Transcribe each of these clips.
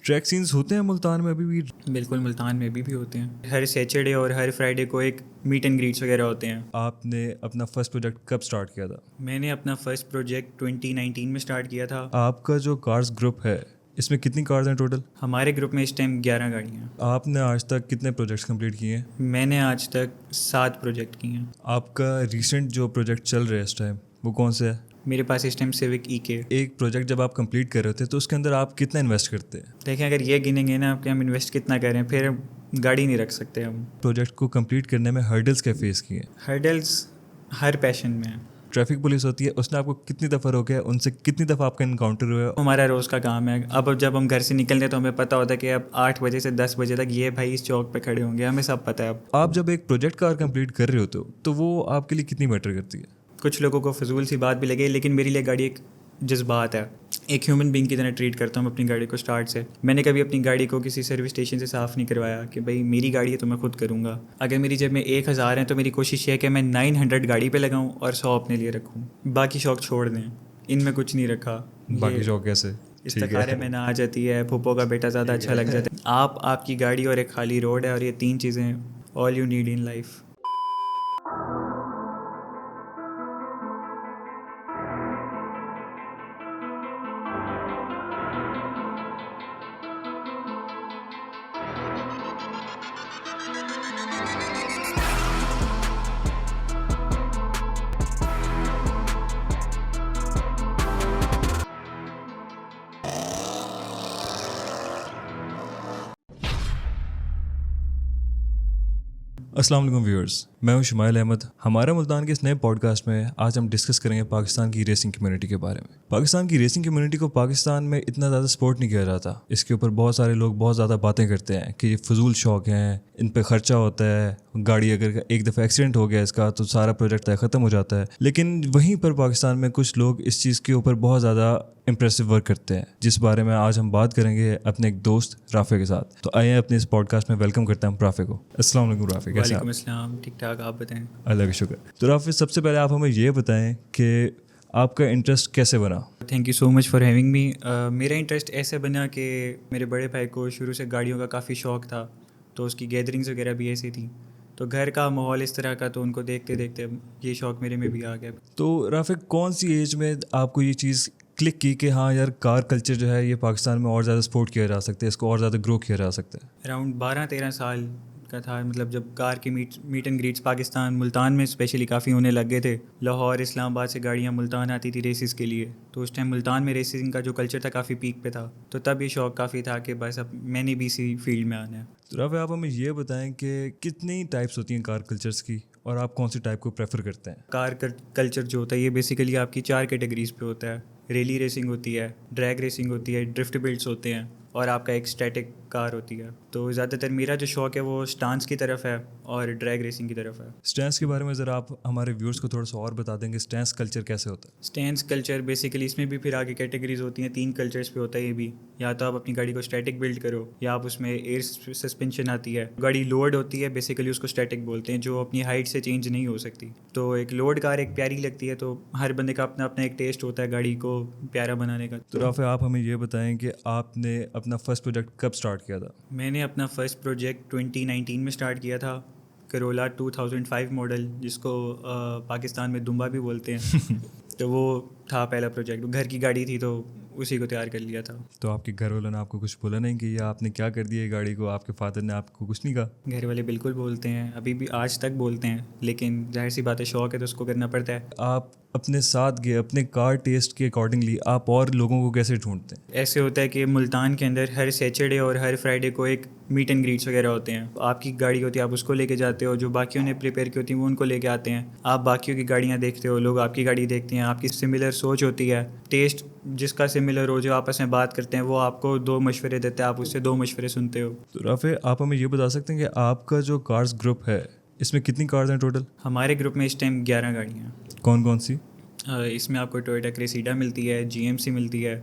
Track sense ہوتے ہیں ملتان میں ابھی بھی؟ بالکل، ملتان میں ابھی بھی ہوتے ہیں. ہر سیچرڈے اور ہر فرائیڈے کو ایک میٹ اینڈ گریٹس وغیرہ ہوتے ہیں. آپ نے اپنا فرسٹ پروجیکٹ کب سٹارٹ کیا تھا؟ میں نے اپنا فرسٹ پروجیکٹ 2019 میں سٹارٹ کیا تھا. آپ کا جو کارز گروپ ہے اس میں کتنی کارز ہیں ٹوٹل؟ ہمارے گروپ میں اس ٹائم 11 گاڑیاں ہیں. آپ نے آج تک کتنے پروجیکٹس کمپلیٹ کیے ہیں؟ میں نے آج تک 7 پروجیکٹ کیے ہیں. آپ کا ریسنٹ جو پروجیکٹ چل رہا ہے اس ٹائم وہ کون سے ہے؟ میرے پاس اس ٹائم سیوک EK. ایک پروجیکٹ جب آپ کمپلیٹ کر رہے ہوتے ہیں تو اس کے اندر آپ کتنا انویسٹ کرتے ہیں؟ دیکھیں، اگر یہ گنیں گے نا کہ ہم انویسٹ کتنا کریں، پھر گاڑی نہیں رکھ سکتے ہم. پروجیکٹ کو کمپلیٹ کرنے میں ہرڈلس کیا فیس کیے ہیں؟ ہرڈلس ہر پیشن میں ہیں. ٹریفک پولیس ہوتی ہے، اس نے آپ کو کتنی دفعہ روکا ہے؟ ان سے کتنی دفعہ آپ کا انکاؤنٹر ہوا ہے؟ ہمارا روز کا کام ہے. اب جب ہم گھر سے نکلتے ہیں تو ہمیں پتہ ہوتا ہے کہ اب 8 بجے سے 10 بجے تک یہ بھائی اس چوک پہ کھڑے ہوں گے، ہمیں سب پتہ ہے. اب آپ جب ایک پروجیکٹ کار کمپلیٹ کر رہے ہوتے ہو تو وہ آپ کے لیے کتنی میٹر کرتی ہے؟ کچھ لوگوں کو فضول سی بات بھی لگے، لیکن میرے لیے گاڑی ایک جذبات ہے. ایک ہیومن بینگ کی طرح ٹریٹ کرتا ہوں اپنی گاڑی کو اسٹارٹ سے. میں نے کبھی اپنی گاڑی کو کسی سروس اسٹیشن سے صاف نہیں کروایا کہ بھائی میری گاڑی ہے تو میں خود کروں گا. اگر میری جیب میں 1000 ہیں تو میری کوشش یہ ہے کہ میں 900 گاڑی پہ لگاؤں اور 100 اپنے لیے رکھوں. باقی شوق چھوڑ دیں، ان میں کچھ نہیں رکھا. باقی شوق کیسے؟ استخارے میں نہ آ جاتی ہے، پھوپھو کا بیٹا زیادہ اچھا لگ جاتا ہے. آپ کی گاڑی اور ایک خالی روڈ ہے، اور یہ 3 چیزیں all you need in life. السلام علیکم ویورز، میں ہوں شمائل احمد. ہمارے ملتان کے اس نئے پوڈ کاسٹ میں آج ہم ڈسکس کریں گے پاکستان کی ریسنگ کمیونٹی کے بارے میں. پاکستان کی ریسنگ کمیونٹی کو پاکستان میں اتنا زیادہ سپورٹ نہیں کیا جاتا. اس کے اوپر بہت سارے لوگ بہت زیادہ باتیں کرتے ہیں کہ یہ فضول شوق ہیں، ان پہ خرچہ ہوتا ہے، گاڑی اگر ایک دفعہ ایکسیڈنٹ ہو گیا اس کا تو سارا پروجیکٹ ختم ہو جاتا ہے. لیکن وہیں پر پاکستان میں کچھ لوگ اس چیز کے اوپر بہت زیادہ امپریسو ورک کرتے ہیں، جس بارے میں آج ہم بات کریں گے اپنے ایک دوست رافع کے ساتھ. تو آئیے اپنے اس پوڈ کاسٹ میں ویلکم کرتے ہیں ہم رافع کو. السلام علیکم رافع، کیسے ہیں؟ وعلیکم السلام، ٹھیک ٹھاک، آپ بتائیں؟ اللہ کا شکر. تو رافع، سب سے پہلے آپ ہمیں یہ بتائیں کہ آپ کا انٹرسٹ کیسے بنا؟ Thank you so much for having me. میرا انٹرسٹ ایسے بنا کہ میرے بڑے بھائی کو شروع سے گاڑیوں کا کافی شوق تھا، تو اس کی گیدرنگز وغیرہ بھی ایسی تھیں، تو گھر کا ماحول اس طرح کا، تو ان کو دیکھتے دیکھتے یہ شوق میرے میں بھی آ گیا. تو رافع، کون سی ایج میں آپ کو یہ چیز کلک کی کہ ہاں یار کار کلچر جو ہے یہ پاکستان میں اور زیادہ سپورٹ کیا جا سکتا ہے، اس کو اور زیادہ گرو کیا جا سکتا ہے؟ اراؤنڈ 12-13 سال کا تھا. مطلب جب کار کی meet and greets Pakistan Multan میں اسپیشلی کافی ہونے لگ گئے تھے. لاہور، اسلام آباد سے گاڑیاں ملتان آتی تھی ریسز کے لیے، تو اس ٹائم ملتان میں ریسنگ کا جو کلچر تھا کافی پیک پہ تھا. تو تب یہ شوق کافی تھا کہ بس اب میں نے بھی اسی فیلڈ میں آنا ہے. تو رافع، آپ ہمیں یہ بتائیں کہ کتنی ٹائپس ہوتی ہیں کار کلچرس کی، اور آپ کون سی ٹائپ کو پریفر کرتے ہیں؟ کار کلچر جو ہوتا ہے یہ بیسیکلی آپ کی 4 کیٹیگریز پہ ہوتا ہے. ریلی ریسنگ ہوتی ہے، ڈریگ ریسنگ ہوتی ہے، ڈرفٹ بلٹس ہوتے ہیں، اور آپ کا ایک اسٹیٹک کار ہوتی ہے. تو زیادہ تر میرا جو شوق ہے وہ اسٹانس کی طرف ہے اور ڈریگ ریسنگ کی طرف ہے. اسٹینس کے بارے میں ذرا آپ ہمارے ویورز کو تھوڑا سا اور بتا دیں کہ اسٹینس کلچر کیسے ہوتا ہے؟ اسٹینس کلچر بیسیکلی اس میں بھی پھر آگے کیٹیگریز ہوتی ہیں. 3 کلچرز پہ ہوتا ہے یہ بھی. یا تو آپ اپنی گاڑی کو اسٹیٹک بلڈ کرو، یا آپ اس میں ایئر سسپینشن آتی ہے. گاڑی لوڈ ہوتی ہے، بیسیکلی اس کو اسٹیٹک بولتے ہیں، جو اپنی ہائٹ سے چینج نہیں ہو سکتی. تو ایک لوڈ کار ایک پیاری لگتی ہے. تو ہر بندے کا اپنا اپنا ایک ٹیسٹ ہوتا ہے گاڑی کو پیارا بنانے کا. تو رافع، آپ ہمیں یہ بتائیں کہ آپ نے اپنا فرسٹ پروجیکٹ کب سٹارٹ کیا تھا؟ میں نے اپنا فرسٹ پروجیکٹ 2019 میں سٹارٹ کیا تھا. کرولا 2005 ماڈل، جس کو پاکستان میں دمبا بھی بولتے ہیں. تو وہ تھا پہلا پروجیکٹ. گھر کی گاڑی تھی تو اسی کو تیار کر لیا تھا. تو آپ کے گھر والوں نے آپ کو کچھ بولا نہیں کہ یہ آپ نے کیا کر دیا ہے گاڑی کو؟ آپ کے فادر نے آپ کو کچھ نہیں کہا؟ گھر والے بالکل بولتے ہیں، ابھی بھی آج تک بولتے ہیں، لیکن ظاہر سی بات ہے، شوق ہے تو اس کو کرنا پڑتا ہے. آپ اپنے ساتھ گئے اپنے کار ٹیسٹ کے اکارڈنگلی آپ اور لوگوں کو کیسے ڈھونڈتے ہیں؟ ایسے ہوتا ہے کہ ملتان کے اندر ہر سیچرڈے اور ہر فرائیڈے کو ایک میٹ اینڈ گریٹس وغیرہ ہوتے ہیں. آپ کی گاڑی ہوتی ہے، آپ اس کو لے کے جاتے ہو. جو باقیوں نے پریپیئر کی ہوتی ہیں وہ ان کو لے کے آتے ہیں. آپ باقیوں کی گاڑیاں دیکھتے ہو، لوگ آپ کی گاڑی دیکھتے ہیں. آپ کی سملر سوچ ہوتی ہے، ٹیسٹ جس کا سملر ہو، جو آپس میں بات کرتے ہیں، وہ آپ کو 2 مشورے دیتے ہیں، آپ اس سے 2 مشورے سنتے ہو. تو رافع، آپ ہمیں یہ بتا سکتے ہیں کہ آپ کا جو کارز گروپ ہے اس میں کتنی کارز ہیں ٹوٹل؟ ہمارے گروپ میں اس ٹائم 11 گاڑیاں ہیں. کون کون سی؟ اس میں آپ کو ٹویوٹا کریسیڈا ملتی ہے, جی ایم سی ملتی ہے,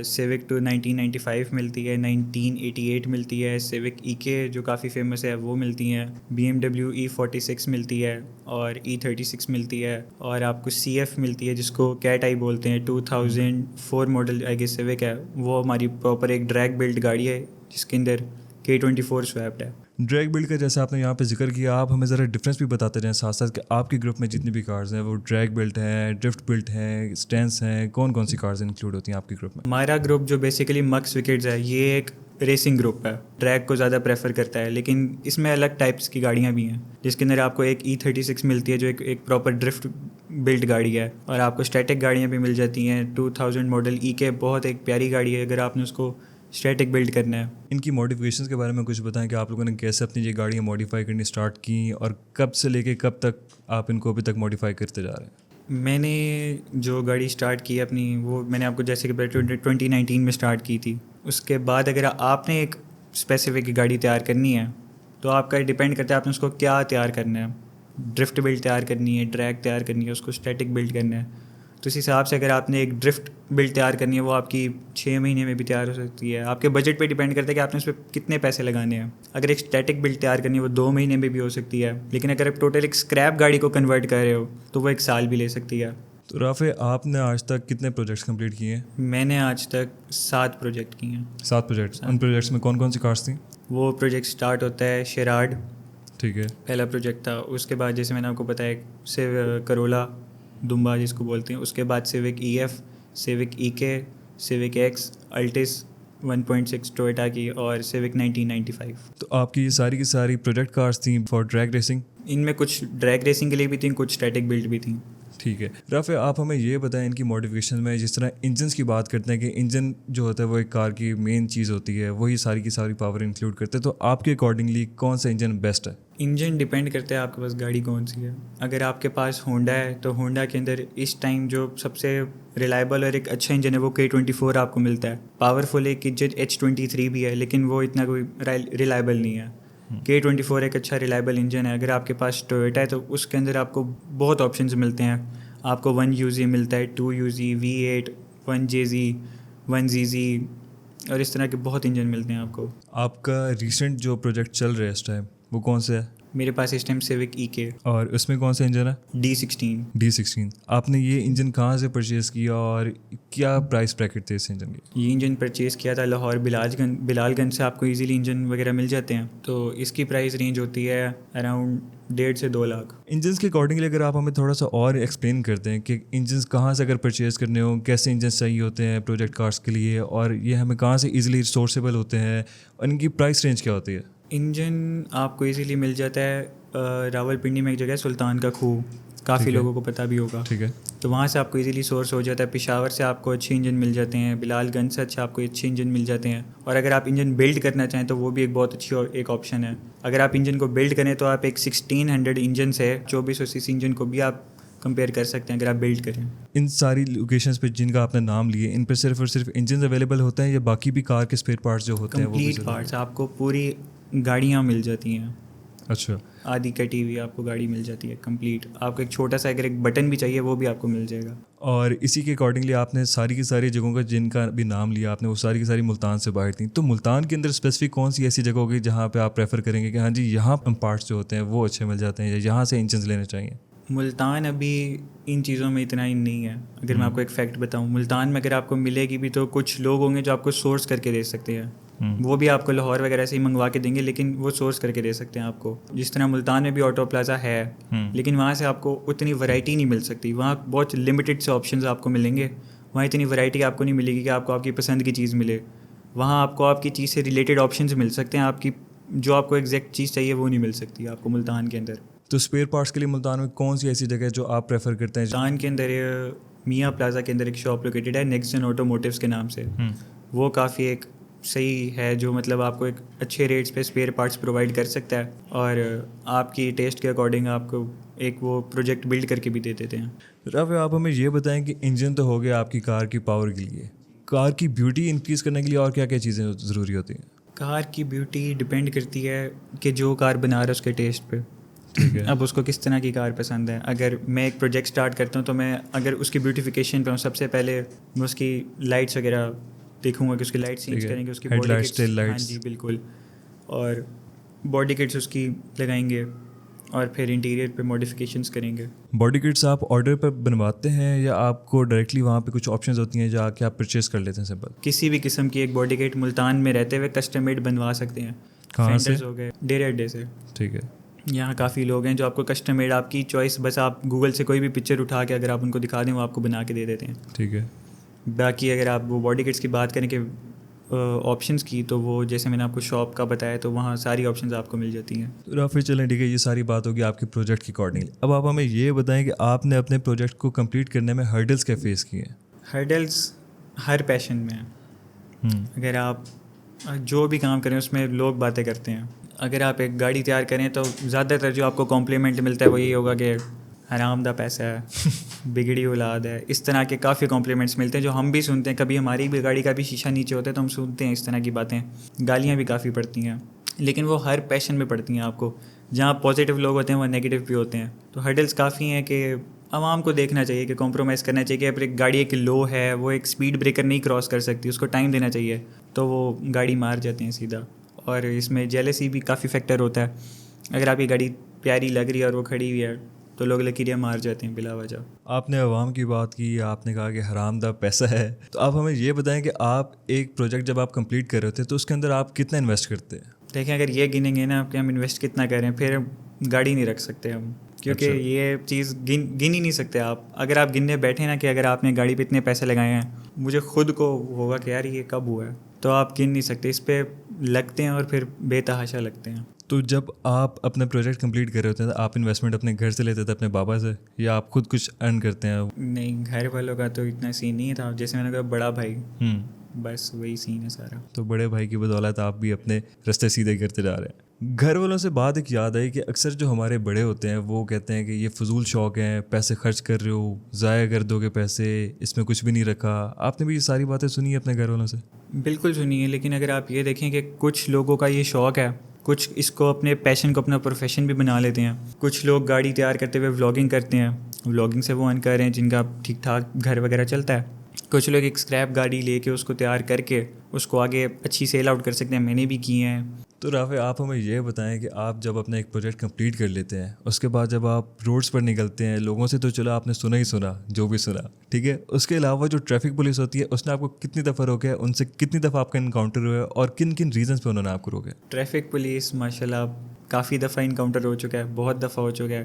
سیوک 1995 ملتی ہے, 1988 ملتی ہے, سیوک ای کے جو کافی فیمس ہے وہ ملتی ہیں, بی ایم ڈبلیو E46 ملتی ہے اور E36 ملتی ہے, اور آپ کو سی ایف ملتی ہے جس کو کیٹ آئی بولتے ہیں. 2004 ماڈل آئی گیس سیوک ہے, وہ ہماری پراپر ایک ڈریگ بلڈ گاڑی ہے جس کے اندر K24 سویپٹ ہے. ڈریگ بلڈ کا جیسا آپ نے یہاں پہ ذکر کیا, آپ ہمیں ذرا ڈفرینس بھی بتاتے رہیں ساتھ ساتھ کہ آپ کے گروپ میں جتنی بھی کارز ہیں وہ ڈریگ بلڈ ہیں, ڈرفٹ بلڈ ہیں, اسٹینس ہیں, کون کون سی کارز انکلوڈ ہوتی ہیں آپ کے گروپ میں؟ ہمارا گروپ جو بیسیکلی مکس وکٹز ہے یہ ایک ریسنگ گروپ ہے, ٹریک کو زیادہ پریفر کرتا ہے, لیکن اس میں الگ ٹائپس کی گاڑیاں بھی ہیں جس کے اندر آپ کو ایک E36 ملتی ہے جو ایک پراپر ڈرفٹ بلڈ گاڑی ہے, اور آپ کو اسٹیٹک گاڑیاں بھی مل جاتی ہیں. 2000 ماڈل ای کے بہت ایک پیاری گاڑی ہے اگر آپ نے اس کو اسٹیٹک بلڈ کرنا ہے. ان کی ماڈیفکیشنز کے بارے میں کچھ بتائیں کہ آپ لوگوں نے کیسے اپنی یہ گاڑیاں ماڈیفائی کرنی اسٹارٹ کی اور کب سے لے کے کب تک آپ ان کو ابھی تک ماڈیفائی کرتے جا رہے ہیں؟ میں نے جو گاڑی اسٹارٹ کی اپنی وہ میں نے آپ کو جیسے کہ 2019 میں اسٹارٹ کی تھی. اس کے بعد اگر آپ نے ایک اسپیسیفک گاڑی تیار کرنی ہے تو آپ کا ڈپینڈ کرتا ہے آپ نے اس کو کیا تیار کرنا ہے. ڈرفٹ بلڈ تیار کرنی ہے, ٹریک تیار کرنی ہے, اس کو اسٹیٹک بلڈ کرنا ہے. تو اس حساب سے اگر آپ نے ایک ڈرفٹ بلڈ تیار کرنی ہے وہ آپ کی 6 مہینے میں بھی تیار ہو سکتی ہے. آپ کے بجٹ پہ ڈپینڈ کرتا ہے کہ آپ نے اس پہ کتنے پیسے لگانے ہیں. اگر ایک اسٹیٹک بلڈ تیار کرنی ہے وہ 2 مہینے میں بھی ہو سکتی ہے, لیکن اگر آپ ٹوٹل ایک اسکریپ گاڑی کو کنورٹ کر رہے ہو تو وہ 1 سال بھی لے سکتی ہے. تو رافع, آپ نے آج تک کتنے پروجیکٹس کمپلیٹ کیے ہیں؟ میں نے آج تک 7 پروجیکٹ کیے ہیں. 7 پروجیکٹس. ان پروجیکٹس میں کون کون سی کارس تھیں؟ وہ پروجیکٹ اسٹارٹ ہوتا ہے شیراڈ, ٹھیک ہے, پہلا پروجیکٹ تھا. اس کے بعد جیسے میں نے آپ کو بتایا کرولا دمبا جس کو بولتے ہیں, اس کے بعد سیوک ای ایف, سیوک ای کے, سیوک ایکس, الٹس 1.6 ٹویٹا کی, اور سیوک 1995. تو آپ کی یہ ساری کی ساری پروجیکٹ کارس تھیں فار ڈریگ ریسنگ؟ ان میں کچھ ڈریگ ریسنگ کے لیے بھی تھیں, کچھ اسٹیٹک بلڈ بھی تھیں. ٹھیک ہے. رافع, آپ ہمیں یہ بتائیں ان کی ماڈیفکیشن میں جس طرح انجنس کی بات کرتے ہیں کہ انجن جو ہوتا ہے وہ ایک کار کی مین چیز ہوتی ہے, وہی ساری کی ساری پاور انکلوڈ کرتے ہیں, تو آپ کے اکارڈنگلی کون سا انجن بیسٹ ہے؟ انجن ڈپینڈ کرتا ہے آپ کے پاس گاڑی کون سی ہے. اگر آپ کے پاس ہونڈا ہے تو ہونڈا کے اندر اس ٹائم جو سب سے ریلائبل اور ایک اچھا انجن ہے وہ K24 آپ کو ملتا ہے. پاورفل ایک انجن H23 بھی ہے لیکن وہ اتنا کوئی ریلائبل نہیں ہے. K24 ایک اچھا ریلائبل انجن ہے. اگر آپ کے پاس ٹویوٹا ہے تو اس کے اندر آپ کو بہت آپشنز ملتے ہیں. آپ کو 1UZ ملتا ہے, 2UZ, V8, 1JZ, 1ZZ, اور اس طرح کے بہت انجن ملتے ہیں آپ کو. آپ کا ریسنٹ جو پروجیکٹ چل رہا ہے اس ٹائم وہ کون سا ہے؟ میرے پاس اس ٹائم سیوک ای کے, اور اس میں کون سا انجن ہے؟ D16. D16. آپ نے یہ انجن کہاں سے پرچیز کیا اور کیا پرائس بریکٹ تھے اس انجن کی؟ یہ انجن پرچیز کیا تھا لاہور بلال گنج سے. آپ کو ایزیلی انجن وغیرہ مل جاتے ہیں, تو اس کی پرائس رینج ہوتی ہے اراؤنڈ 1.5 سے 2 لاکھ. انجنس کے اکارڈنگلی اگر آپ ہمیں تھوڑا سا اور ایکسپلین کر دیں کہ انجنس کہاں سے اگر پرچیز کرنے ہوں, کیسے انجنس چاہیے ہوتے ہیں پروجیکٹ کارس کے لیے, اور یہ ہمیں کہاں سے ایزیلی ریسورسیبل ہوتے ہیں, اور ان کی پرائس رینج کیا ہوتی ہے؟ انجن آپ کو ایزیلی مل جاتا ہے راول پنڈی میں ایک جگہ ہے سلطان کا کھو, کافی لوگوں کو پتہ بھی ہوگا. ٹھیک ہے, تو وہاں سے آپ کو ایزیلی سورس ہو جاتا ہے. پشاور سے آپ کو اچھے انجن مل جاتے ہیں, بلال گنج سے آپ کو اچھے انجن مل جاتے ہیں. اور اگر آپ انجن بلڈ کرنا چاہیں تو وہ بھی ایک بہت اچھی ایک آپشن ہے. اگر آپ انجن کو بلڈ کریں تو آپ ایک 1600 انجن سے 2400 cc انجن کو بھی آپ کمپیئر کر سکتے ہیں اگر آپ بلڈ کریں. ان ساری لوکیشنز پہ جن کا آپ نے نام لیے, ان پہ صرف اور صرف انجنز اویلیبل ہوتے ہیں یا باقی بھی کار کے اسپیئر پارٹس جو ہوتے ہیں وہ بھی؟ کمپلیٹ پارٹس آپ کو پوری گاڑیاں مل جاتی ہیں. اچھا, آدھی کٹی ہوئی آپ کو گاڑی مل جاتی ہے کمپلیٹ. آپ کو ایک چھوٹا سا اگر ایک بٹن بھی چاہیے وہ بھی آپ کو مل جائے گا. اور اسی کے اکارڈنگلی آپ نے ساری کی ساری جگہوں کا جن کا بھی نام لیا آپ نے, وہ ساری کی ساری ملتان سے باہر تھیں. تو ملتان کے اندر اسپیسیفک کون سی ایسی جگہ ہوگی جہاں پہ آپ پریفر کریں گے کہ ہاں جی یہاں پارٹس جو ہوتے ہیں وہ اچھے مل جاتے ہیں, یا یہاں سے انجنز لینے چاہیے؟ ملتان ابھی ان چیزوں میں اتنا ہی نہیں ہے. اگر میں آپ کو ایک فیکٹ بتاؤں, ملتان میں اگر آپ کو ملے گی بھی تو کچھ لوگ ہوں گے جو آپ کو سورس کر کے دے سکتے ہیں. وہ بھی آپ کو لاہور وغیرہ سے ہی منگوا کے دیں گے, لیکن وہ سورس کر کے دے سکتے ہیں آپ کو. جس طرح ملتان میں بھی آٹو پلازا ہے, لیکن وہاں سے آپ کو اتنی ورائٹی نہیں مل سکتی. وہاں بہت لمیٹڈ سے آپشنز آپ کو ملیں گے. وہاں اتنی ورائٹی آپ کو نہیں ملے گی کہ آپ کو آپ کی پسند کی چیز ملے. وہاں آپ کو آپ کی چیز سے ریلیٹڈ آپشنز مل سکتے ہیں. آپ کی جو آپ کو ایگزیکٹ چیز چاہیے وہ نہیں مل سکتی آپ کو ملتان کے اندر. تو اسپیئر پارٹس کے لیے ملتان میں کون سی ایسی جگہ ہے جو آپ پریفر کرتے ہیں؟ ملتان کے اندر میاں پلازا کے اندر ایک شاپ لوکیٹڈ ہے نیکسٹ جن آٹوموٹیوز کے نام سے. وہ کافی ایک صحیح ہے جو مطلب آپ کو ایک اچھے ریٹس پہ اسپیئر پارٹس پرووائڈ کر سکتا ہے, اور آپ کی ٹیسٹ کے اکارڈنگ آپ کو ایک وہ پروجیکٹ بلڈ کر کے بھی دے دیتے ہیں. رافع, آپ ہمیں یہ بتائیں کہ انجن تو ہو گیا آپ کی کار کی پاور کے لیے, کار کی بیوٹی انکریز کرنے کے لیے اور کیا کیا چیزیں ضروری ہوتی ہیں؟ کار کی بیوٹی ڈپینڈ کرتی ہے کہ جو کار بنا رہا ہے اس کے ٹیسٹ پہ. ٹھیک ہے. اب اس کو کس طرح کی کار پسند ہے. اگر میں ایک پروجیکٹ اسٹارٹ کرتا ہوں تو میں اگر اس کی بیوٹیفیکیشن پہ ہوں, سب سے پہلے میں اس کی لائٹس وغیرہ دیکھوں گا کہ اس کی لائٹ چینج کریں گے, اس کی باڈی کٹس. ہاں جی بالکل. اور باڈی کٹس اس کی لگائیں گے اور پھر انٹیریئر پہ ماڈیفکیشنس کریں گے. باڈی کٹس آپ آرڈر پہ بنواتے ہیں یا آپ کو ڈائریکٹلی وہاں پہ کچھ آپشنز ہوتی ہیں جا کے آپ پرچیز کر لیتے ہیں سمپل؟ کسی بھی قسم کی ایک باڈی کٹ ملتان میں رہتے ہوئے کسٹم میڈ بنوا سکتے ہیں. کہاں سے؟ ہو گئے ڈیرے اڈے سے. ٹھیک ہے. یہاں کافی لوگ ہیں جو آپ کو کسٹم میڈ, آپ کی چوائس, بس آپ گوگل سے کوئی بھی پکچر اٹھا کے اگر آپ ان کو دکھا دیں وہ آپ کو بنا کے دے دیتے ہیں. ٹھیک ہے. باقی اگر آپ وہ باڈی کٹس کی بات کریں کہ آپشنس کی, تو وہ جیسے میں نے آپ کو شاپ کا بتایا تو وہاں ساری آپشنز آپ کو مل جاتی ہیں. تو پھر چلیں ٹھیک ہے, یہ ساری بات ہوگی آپ کے پروجیکٹ کے اکارڈنگلی. اب آپ ہمیں یہ بتائیں کہ آپ نے اپنے پروجیکٹ کو کمپلیٹ کرنے میں ہرڈلس کیا فیس کیے ہیں؟ ہرڈلس ہر پیشن میں ہیں. اگر آپ جو بھی کام کریں اس میں لوگ باتیں کرتے ہیں. اگر آپ ایک گاڑی تیار کریں تو زیادہ تر جو آپ کو کمپلیمنٹ ملتا ہے وہ یہ ہوگا کہ حرام دا پیسہ ہے, بگڑی اولاد ہے, اس طرح کے کافی کمپلیمنٹس ملتے ہیں جو ہم بھی سنتے ہیں. کبھی ہماری بھی گاڑی کا بھی شیشہ نیچے ہوتا ہے تو ہم سنتے ہیں اس طرح کی باتیں. گالیاں بھی کافی پڑتی ہیں, لیکن وہ ہر پیشن میں پڑتی ہیں آپ کو. جہاں پازیٹیو لوگ ہوتے ہیں وہ نیگیٹو بھی ہوتے ہیں. تو ہرڈلس کافی ہیں کہ عوام کو دیکھنا چاہیے کہ کمپرومائز کرنا چاہیے کہ اگر ایک گاڑی ایک لو ہے, وہ ایک اسپیڈ بریکر نہیں کراس کر سکتی, اس کو ٹائم دینا چاہیے, تو وہ گاڑی مار جاتے ہیں سیدھا. اور اس میں جیلسی بھی کافی فیکٹر ہوتا ہے. اگر آپ کی گاڑی پیاری لگ رہی ہے اور وہ کھڑی ہوئی ہے تو لوگ لکیریاں مار جاتے ہیں بلا وجہ. آپ نے عوام کی بات کی, آپ نے کہا کہ حرام دا پیسہ ہے, تو آپ ہمیں یہ بتائیں کہ آپ ایک پروجیکٹ جب آپ کمپلیٹ کر رہے ہوتے ہیں تو اس کے اندر آپ کتنا انویسٹ کرتے ہیں؟ دیکھیں اگر یہ گنیں گے نا کہ ہم انویسٹ کتنا کریں, پھر گاڑی نہیں رکھ سکتے ہم, کیونکہ یہ چیز گن ہی نہیں سکتے آپ. اگر آپ گننے بیٹھے نا کہ اگر آپ نے گاڑی پہ اتنے پیسے لگائے ہیں, مجھے خود کو ہوگا کہ یار یہ کب ہوا ہے, تو آپ گن نہیں سکتے. اس پہ لگتے ہیں اور پھر بے تحاشا لگتے ہیں. تو جب آپ اپنا پروجیکٹ کمپلیٹ کر رہے ہوتے ہیں تو آپ انویسٹمنٹ اپنے گھر سے لیتے تھے, اپنے بابا سے, یا آپ خود کچھ ارن کرتے ہیں؟ نہیں, گھر والوں کا تو اتنا سین نہیں تھا. جیسے میں نے کہا بڑا بھائی, بس وہی سین ہے سارا. تو بڑے بھائی کی بدولت آپ بھی اپنے رستے سیدھے کرتے جا رہے ہیں. گھر والوں سے بات ایک یاد آئی کہ اکثر جو ہمارے بڑے ہوتے ہیں وہ کہتے ہیں کہ یہ فضول شوق ہیں, پیسے خرچ کر رہے ہو, ضائع کر دو گے پیسے, اس میں کچھ بھی نہیں رکھا. آپ نے بھی یہ ساری باتیں سنی ہیں اپنے گھر والوں سے؟ بالکل سنی ہے, لیکن اگر آپ یہ دیکھیں کہ کچھ لوگوں کا یہ شوق ہے, کچھ اس کو اپنے پیشن کو اپنا پروفیشن بھی بنا لیتے ہیں. کچھ لوگ گاڑی تیار کرتے ہوئے ولاگنگ کرتے ہیں, ولاگنگ سے وہ ارن کر رہے ہیں جن کا ٹھیک ٹھاک گھر وغیرہ چلتا ہے. کچھ لوگ ایک اسکریپ گاڑی لے کے اس کو تیار کر کے اس کو آگے اچھی سیل آؤٹ کر سکتے ہیں. میں نے بھی کیے ہیں. تو رافع, آپ ہمیں یہ بتائیں کہ آپ جب اپنا ایک پروجیکٹ کمپلیٹ کر لیتے ہیں, اس کے بعد جب آپ روڈس پر نکلتے ہیں, لوگوں سے تو چلو آپ نے سنا ہی سنا جو بھی سنا, ٹھیک ہے, اس کے علاوہ جو ٹریفک پولیس ہوتی ہے اس نے آپ کو کتنی دفعہ روکا ہے, ان سے کتنی دفعہ آپ کا انکاؤنٹر ہوا ہے, اور کن کن ریزنس پہ انہوں نے آپ کو روکا ہے؟ ٹریفک پولیس ماشاء اللہ کافی دفعہ انکاؤنٹر ہو چکا ہے, بہت دفعہ ہو چکا ہے.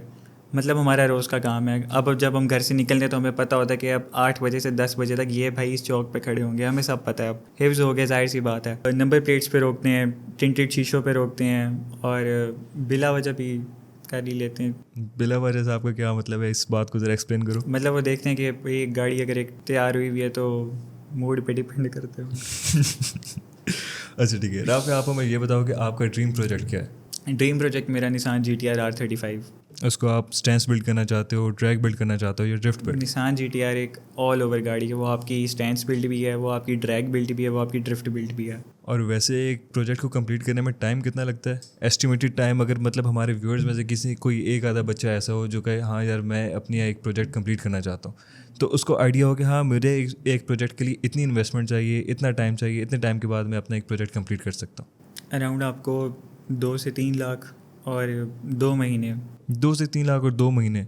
مطلب ہمارا روز کا کام ہے. اب جب ہم گھر سے نکلتے ہیں تو ہمیں پتہ ہوتا ہے کہ اب 8 بجے سے 10 بجے تک یہ بھائی اس چوک پہ کھڑے ہوں گے, ہمیں سب پتہ ہے. اب حفظ ہو گیا, ظاہر سی بات ہے. نمبر پلیٹس پہ روکتے ہیں, ٹنٹڈ شیشوں پہ روکتے ہیں, اور بلا وجہ بھی کر ہی لیتے ہیں. بلا وجہ سے آپ کا کیا مطلب ہے؟ اس بات کو ذرا ایکسپلین کرو. مطلب وہ دیکھتے ہیں کہ ایک گاڑی اگر ایک تیار ہوئی ہوئی ہے تو موڈ پہ ڈپینڈ کرتے ہیں. اچھا ٹھیک ہے. رافع, آپ ہمیں یہ بتاؤ کہ آپ کا ڈریم پروجیکٹ کیا ہے؟ ڈریم پروجیکٹ میرا نسان GTR R35. اس کو آپ اسٹینس بلڈ کرنا چاہتے ہو, ٹریک بلڈ کرنا چاہتے ہو, یا ڈرفٹ بلڈ؟ نسان GTR ایک آل اوور گاڑی ہے. وہ آپ کی اسٹینس بلڈ بھی ہے, وہ آپ کی ڈریگ بلڈ بھی ہے, وہ آپ کی ڈرفٹ بلڈ بھی ہے. اور ویسے ایک پروجیکٹ کو کمپلیٹ کرنے میں ٹائم کتنا لگتا ہے, ایسٹیمیٹڈ ٹائم؟ اگر مطلب ہمارے ویورز میں سے کسی کوئی ایک آدھا بچہ ایسا ہو جو کہ ہاں یار میں اپنی ایک پروجیکٹ کمپلیٹ کرنا چاہتا ہوں, تو اس کو آئیڈیا ہو کہ ہاں مجھے ایک پروجیکٹ کے لیے اتنی انویسٹمنٹ چاہیے, اتنا ٹائم چاہیے, اتنے ٹائم کے بعد میں اپنا ایک پروجیکٹ کمپلیٹ کر سکتا ہوں. اراؤنڈ آپ کو 2 سے 3 لاکھ اور 2 مہینے. 2 سے 3 لاکھ اور 2 مہینے.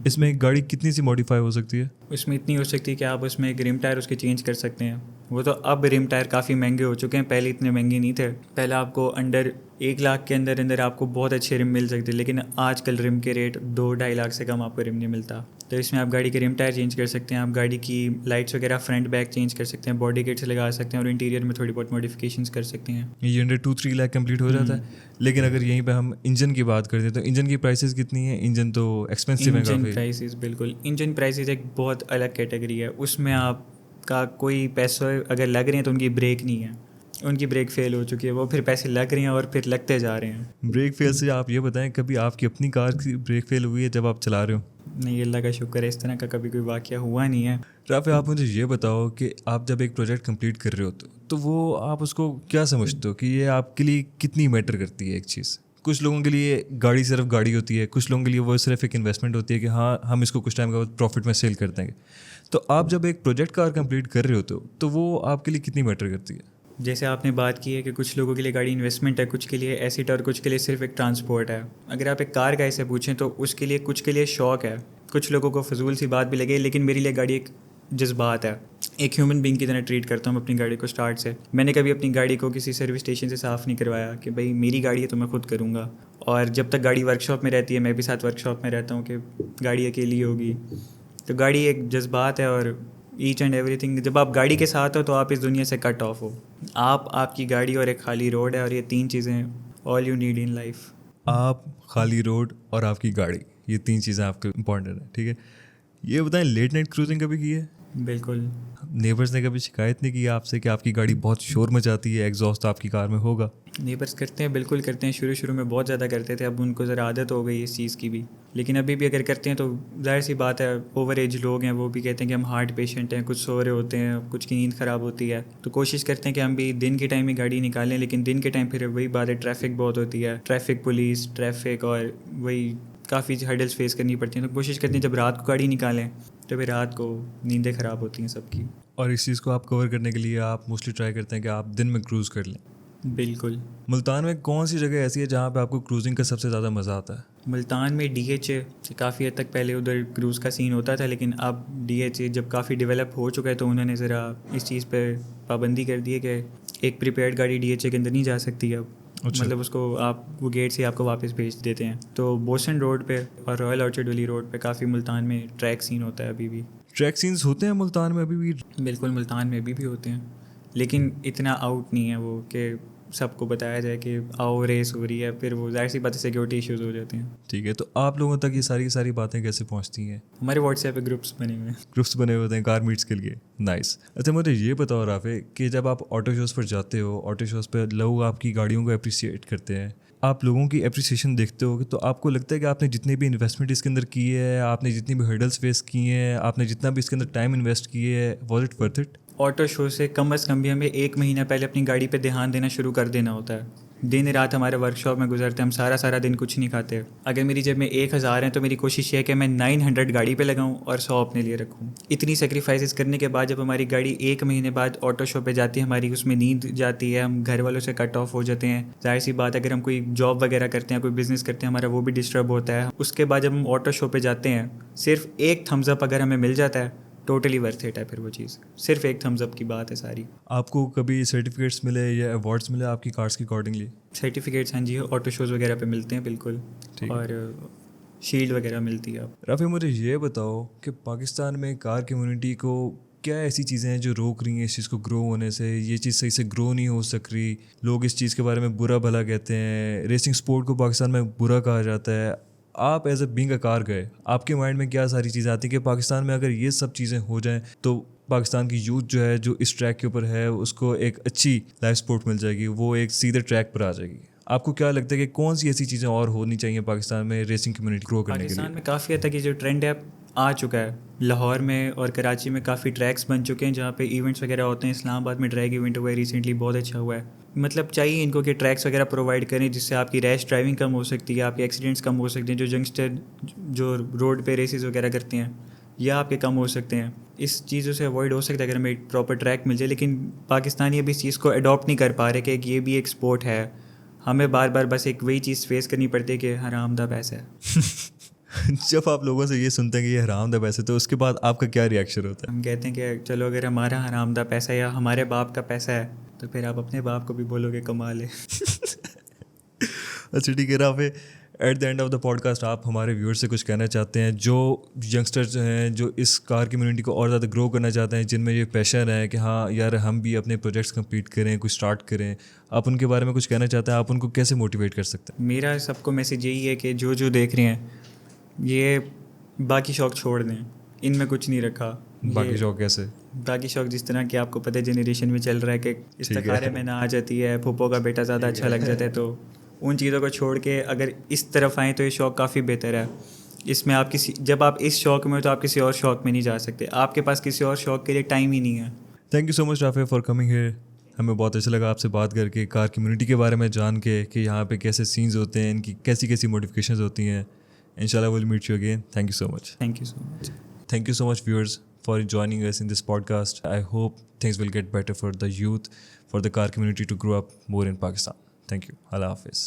اس میں ایک گاڑی کتنی سی ماڈیفائی ہو سکتی ہے؟ اس میں اتنی ہو سکتی ہے کہ آپ اس میں ایک ریم ٹائر اس کے چینج کر سکتے ہیں. وہ تو اب ریم ٹائر کافی مہنگے ہو چکے ہیں, پہلے اتنے مہنگے نہیں تھے. پہلے آپ کو انڈر 1 لاکھ کے اندر آپ کو بہت اچھے ریم مل سکتے, لیکن آج کل ریم کے ریٹ 2-2.5 لاکھ سے کم آپ کو ریم نہیں ملتا. تو اس میں آپ گاڑی کے ریم ٹائر چینج کر سکتے ہیں, آپ گاڑی کی لائٹس وغیرہ فرنٹ بیک چینج کر سکتے ہیں, باڈی کٹس لگا سکتے ہیں, اور انٹیریئر میں تھوڑی بہت ماڈیفکیشنس کر سکتے ہیں. یہ انڈر 2-3 لاکھ کمپلیٹ ہو جاتا ہے. لیکن اگر یہیں پہ ہم انجن کی بات کرتے ہیں تو انجن کی پرائسز کتنی ہیں؟ انجن تو ایکسپینسو ہے کافی. انجن پرائسز بالکل, انجن پرائسز ایک بہت الگ کیٹیگری ہے. اس میں آپ کا کوئی پیسہ اگر لگ رہے ہیں تو ان کی بریک نہیں ہے, ان کی بریک فیل ہو چکی ہے, وہ پھر پیسے لگ رہے ہیں اور پھر لگتے جا رہے ہیں. بریک فیل سے آپ یہ بتائیں کبھی آپ کی اپنی کار کی بریک فیل ہوئی ہے جب آپ چلا رہے ہو؟ نہیں, اللہ کا شکر ہے اس طرح کا کبھی کوئی واقعہ ہوا نہیں ہے. رافع, آپ مجھے یہ بتاؤ کہ آپ جب ایک پروجیکٹ کمپلیٹ کر رہے ہوتے تو وہ آپ اس کو کیا سمجھتے ہو کہ یہ آپ کے لیے کتنی میٹر کرتی ہے ایک چیز کچھ لوگوں کے لیے گاڑی صرف گاڑی ہوتی ہے, کچھ لوگوں کے لیے وہ صرف ایک انویسٹمنٹ ہوتی ہے کہ ہاں ہم اس کو کچھ ٹائم کے بعد پروفٹ میں سیل کر دیں گے. تو آپ جب ایک پروجیکٹ کار کمپلیٹ کر رہے ہوتے ہو تو وہ آپ کے لیے کتنی میٹر کرتی ہے؟ جیسے آپ نے بات کی ہے کہ کچھ لوگوں کے لیے گاڑی انویسٹمنٹ ہے, کچھ کے لیے ایسیٹ اور کچھ کے لیے صرف ایک ٹرانسپورٹ ہے. اگر آپ ایک کار کا ایسے پوچھیں تو اس کے لیے کچھ کے لیے شوق ہے, کچھ لوگوں کو فضول سی بات بھی لگے, لیکن میرے لیے گاڑی ایک جذبات ہے. ایک ہیومن بینگ کی طرح ٹریٹ کرتا ہوں اپنی گاڑی کو اسٹارٹ سے. میں نے کبھی اپنی گاڑی کو کسی سروس اسٹیشن سے صاف نہیں کروایا کہ بھائی میری گاڑی ہے تو میں خود کروں گا. اور جب تک گاڑی ورک شاپ میں رہتی ہے میں بھی ساتھ ورک شاپ میں رہتا ہوں کہ گاڑی اکیلی ہوگی. تو گاڑی ایک جذبات ہے اور ایچ اینڈ ایوری تھنگ. جب آپ گاڑی کے ساتھ ہو تو آپ اس دنیا سے کٹ آف ہو. آپ کی گاڑی اور ایک خالی روڈ ہے, اور یہ 3 چیزیں all you need in life. آپ, خالی روڈ اور آپ کی گاڑی, یہ 3 چیزیں آپ کے امپورٹنٹ ہیں, ٹھیک ہے. یہ بتائیں, لیٹ نائٹ کروزنگ کبھی کی ہے؟ بالکل. نیبرز نے کبھی شکایت نہیں کی آپ سے کہ آپ کی گاڑی بہت شور مچاتی ہے, ایگزاسٹ آپ کی کار میں ہوگا؟ نیبرس کرتے ہیں, بالکل کرتے ہیں. شروع میں بہت زیادہ کرتے تھے, اب ان کو ذرا عادت ہو گئی اس چیز کی بھی. لیکن ابھی بھی اگر کرتے ہیں تو ظاہر سی بات ہے, اوور ایج لوگ ہیں وہ بھی کہتے ہیں کہ ہم ہارٹ پیشنٹ ہیں, کچھ سو رہے ہوتے ہیں, کچھ کی نیند خراب ہوتی ہے. تو کوشش کرتے ہیں کہ ہم بھی دن کے ٹائم میں گاڑی نکالیں, لیکن دن کے ٹائم پھر وہی بات ہے, ٹریفک بہت ہوتی ہے, ٹریفک پولیس, ٹریفک, اور وہی کافی ہرڈلس فیس کرنی پڑتی ہیں. تو کوشش کرتے ہیں جب رات کو گاڑی نکالیں تو پھر رات کو نیندیں خراب ہوتی ہیں سب کی. اور اس چیز کو آپ کور کرنے کے لیے آپ موسٹلی ٹرائی کرتے ہیں کہ آپ دن میں کروز کر لیں. بالکل. ملتان میں کون سی جگہ ایسی ہے جہاں پہ آپ کو کروزنگ کا سب سے زیادہ مزہ آتا ہے؟ ملتان میں ڈی ایچ اے کافی حد تک پہلے ادھر کروز کا سین ہوتا تھا, لیکن اب ڈی ایچ اے جب کافی ڈیولپ ہو چکا ہے تو انہوں نے ذرا اس چیز پہ پابندی کر دی ہے کہ ایک پریپیئرڈ گاڑی ڈی ایچ اے کے اندر نہیں جا سکتی اب. مطلب اس کو آپ وہ گیٹ سے آپ کو واپس بھیج دیتے ہیں. تو بوسن روڈ پہ اور رائل آرچرڈ ویلی روڈ پہ کافی ملتان میں ٹریک سین ہوتا ہے ابھی بھی. ٹریک سینز ہوتے ہیں ملتان میں ابھی بھی؟ بالکل, ملتان میں ابھی بھی ہوتے ہیں, لیکن اتنا آؤٹ نہیں ہے وہ کہ سب کو بتایا جائے کہ آؤ ریس ہو رہی ہے, پھر وہ ظاہر سی بات سیکورٹی ایشوز ہو جاتے ہیں. ٹھیک ہے, تو آپ لوگوں تک یہ ساری باتیں کیسے پہنچتی ہیں؟ ہمارے واٹس ایپ پہ گروپس بنے ہوئے ہیں. گروپس بنے ہوتے ہیں کار میٹس کے لیے. نائس. اچھا مجھے یہ بتاؤ رافع کہ جب آپ آٹو شوز پر جاتے ہو, آٹو شوز پہ لوگ آپ کی گاڑیوں کو اپریشیٹ کرتے ہیں, آپ لوگوں کی اپریسیشن دیکھتے ہو, تو آپ کو لگتا ہے کہ آپ نے جتنی بھی انویسٹمنٹ اس کے اندر کی ہے, آپ نے جتنی بھی ہرڈلس فیس کی ہیں, آپ نے جتنا بھی اس کے اندر ٹائم انویسٹ کیے ہے, was it worth it? Auto show سے کم از کم بھی ہمیں 1 مہینہ پہلے اپنی گاڑی پہ دھیان دینا شروع کر دینا ہوتا ہے. دن رات ہمارے ورک شاپ میں گزرتے ہیں, ہم سارا دن کچھ نہیں کھاتے. اگر میری جیب میں 1000 ہیں تو میری کوشش یہ ہے کہ میں 900 گاڑی پہ لگاؤں اور 100 اپنے لیے رکھوں. اتنی سیکریفائسز کرنے کے بعد جب ہماری گاڑی 1 مہینے بعد آٹو شو پہ جاتی ہے, ہماری اس میں نیند جاتی ہے, ہم گھر والوں سے کٹ آف ہو جاتے ہیں. ظاہر سی بات اگر ہم کوئی جاب وغیرہ کرتے ہیں, کوئی بزنس کرتے ہیں, ہمارا وہ بھی ڈسٹرب ہوتا ہے. اس کے بعد جب ہم آٹو شو پہ جاتے ہیں, صرف ایک تھمز اپ اگر ہمیں مل جاتا ہے, ٹوٹلی ورتھ اٹ ہے. پھر وہ چیز صرف ایک تھمز اپ کی بات ہے ساری. آپ کو کبھی سرٹیفکیٹس ملے یا ایوارڈس ملے آپ کی کارس کے اکارڈنگلی؟ سرٹیفکیٹس ہاں جی, آٹو شوز وغیرہ پہ ملتے ہیں بالکل, اور شیلڈ وغیرہ ملتی ہے. اب رافع مجھے یہ بتاؤ کہ پاکستان میں کار کمیونٹی کو کیا ایسی چیزیں ہیں جو روک رہی ہیں اس چیز کو گرو ہونے سے؟ یہ چیز صحیح سے گرو نہیں ہو سک رہی, لوگ اس چیز کے بارے میں برا بھلا کہتے ہیں, ریسنگ سپورٹ کو پاکستان میں برا کہا جاتا ہے. آپ ایز اے بینگ اے کار گئے, آپ کے مائنڈ میں کیا ساری چیزیں آتی ہیں کہ پاکستان میں اگر یہ سب چیزیں ہو جائیں تو پاکستان کی یوتھ جو ہے جو اس ٹریک کے اوپر ہے اس کو ایک اچھی لائف سپورٹ مل جائے گی, وہ ایک سیدھے ٹریک پر آ جائے گی؟ آپ کو کیا لگتا ہے کہ کون سی ایسی چیزیں اور ہونی چاہیے پاکستان میں ریسنگ کمیونٹی گرو کرنے کے لیے؟ پاکستان میں کافی حد تک یہ جو ٹرینڈ ہے آ چکا ہے. لاہور میں اور کراچی میں کافی ٹریکس بن چکے ہیں جہاں پہ ایونٹس وغیرہ ہوتے ہیں. اسلام آباد میں ٹریک ایونٹ ہوا ہے ریسنٹلی, بہت اچھا ہوا ہے. مطلب چاہیے ان کو کہ ٹریکس وغیرہ پرووائڈ کریں جس سے آپ کی ریش ڈرائیونگ کم ہو سکتی ہے, آپ کے ایکسیڈنٹس کم ہو سکتے ہیں. جو ینگسٹر جو روڈ پہ ریسز وغیرہ کرتے ہیں یا آپ کے کم ہو سکتے ہیں. اس چیزوں سے اوائڈ ہو سکتا ہے اگر ہمیں ایک پراپر ٹریک مل جائے. لیکن پاکستانی ابھی اس چیز کو اڈاپٹ نہیں کر پا رہے کہ یہ بھی ایک سپورٹ ہے. ہمیں بار بار بس ایک وہی چیز فیس کرنی پڑتی ہے کہ حرام دہ پیسہ ہے. جب آپ لوگوں سے یہ سنتے ہیں کہ یہ حرام دہ پیسے, تو اس کے بعد آپ کا کیا ریئیکشن ہوتا ہے؟ ہم کہتے ہیں کہ چلو اگر ہمارا حرام دہ پیسہ یا ہمارے باپ کا پیسہ ہے تو پھر آپ اپنے باپ کو بھی بولو گے کما لے. اچھا ٹھیک ہے Rafay, at the end of the podcast آپ ہمارے ویورز سے کچھ کہنا چاہتے ہیں جو ینگسٹرز ہیں جو اس کار کمیونٹی کو اور زیادہ گرو کرنا چاہتے ہیں, جن میں یہ پیشن ہے کہ ہاں یار ہم بھی اپنے پروجیکٹس کمپلیٹ کریں, کچھ اسٹارٹ کریں, آپ ان کے بارے میں کچھ کہنا چاہتے ہیں؟ آپ ان کو کیسے موٹیویٹ کر سکتے ہیں؟ میرا سب کو میسیج یہی ہے کہ جو دیکھ رہے ہیں یہ باقی شوق چھوڑ دیں, ان میں کچھ نہیں رکھا. باقی شوق کیسے؟ باقی شوق جس طرح کہ آپ کو پتہ جنریشن میں چل رہا ہے کہ استخارے میں نہ آ جاتی ہے, پھوپھو کا بیٹا زیادہ اچھا لگ جاتا ہے, تو ان چیزوں کو چھوڑ کے اگر اس طرف آئیں تو یہ شوق کافی بہتر ہے. اس میں آپ جب آپ اس شوق میں ہو تو آپ کسی اور شوق میں نہیں جا سکتے, آپ کے پاس کسی اور شوق کے لیے ٹائم ہی نہیں ہے. Thank you so much Rafay for coming here. ہمیں بہت اچھا لگا آپ سے بات کر کے، کار کمیونٹی کے بارے میں جان کے کہ یہاں پہ کیسے سینز ہوتے ہیں، ان کی کیسی کیسی موڈیفکیشنز ہوتی ہیں. انشاءاللہ we'll meet you again. Thank you so much. Thank you so much. Thank you so much, viewers, for joining us in this podcast. I hope things will get better for the youth, for the car community to grow up more in Pakistan. Thank you. Allah Hafiz.